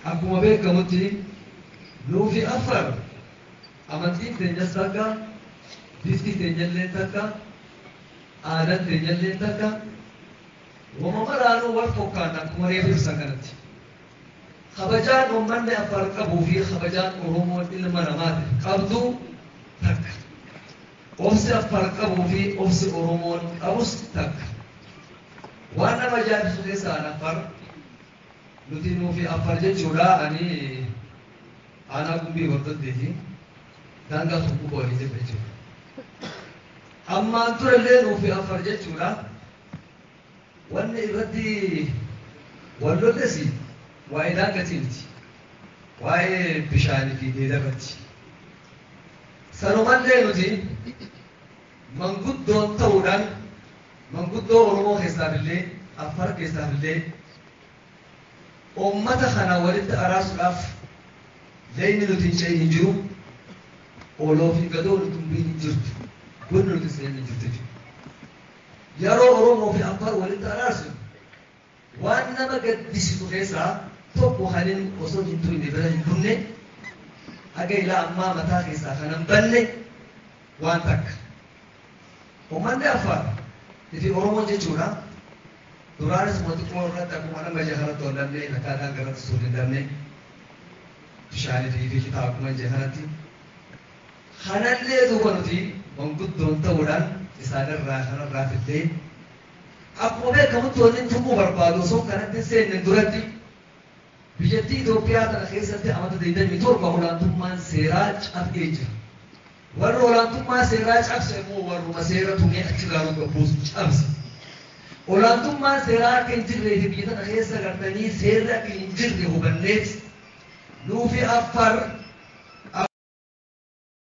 akkuma beekamutti nuufi afar amantiin teenyas takka bifti teenyallee takka aadaan teenyallee takka wama maraanuu wal fokkaan akkuma reefu ibsan kanatti kabajaan uummanni afar qabuu fi kabajaan oromoon ilma namaati qabdu takka obsi afar qabuu fi obsi oromoon qabus takka waan nama jaallatu keessaan afar nuti nuufi afar jechuudha ani aanaa gumbii hordofteeti daangaa tokko boolii jedha jechuudha ammaan turellee nuufi afar jechuudha wanni irratti wallolleesi waa'ee daangatii miti waa'ee bishaanii fi beedarratti sanumallee nuti manguddoon ta'uudhaan manguddoo oromoo keessaafillee afar keessaafillee ummata kana walitti araasuudhaaf leenni nuti hin jiru ooloo fi gadoo nuti hin jirtu gunni nuti seenni jirtu yeroo oromoo fi afar walitti araarsu waan nama gaddisiisu keessaa tokko hanin osoo hin tuyne bira hin bunne haga ilaa ammaa mataa keessaa kanan banne waan takka ummanni afar fi oromoo jechuudha duraanis mootummaa irratti akkuma nama jaharatti wallallee akkaataan garatti sun hin dhabne bishaanii fi kitaabuma jaharatti kanallee duuba nuti manguddoon ta'uudhaan isaanirraa kanarraa fiddee akkuma beekamutti wanni tumuu barbaadu osoo kanatti seenne duratti biyyattii Itoophiyaa kana keessatti amata 27 olaantummaan seeraa cabee jira. Warri olaantummaa seeraa cabse immoo warruma seera tumee achi gaaruu gabbuusu cabse. Olaantummaan seeraa akka hin jirree fi biyya kana keessa gartanii seerri akka hin jirre hubanneet nuufi afar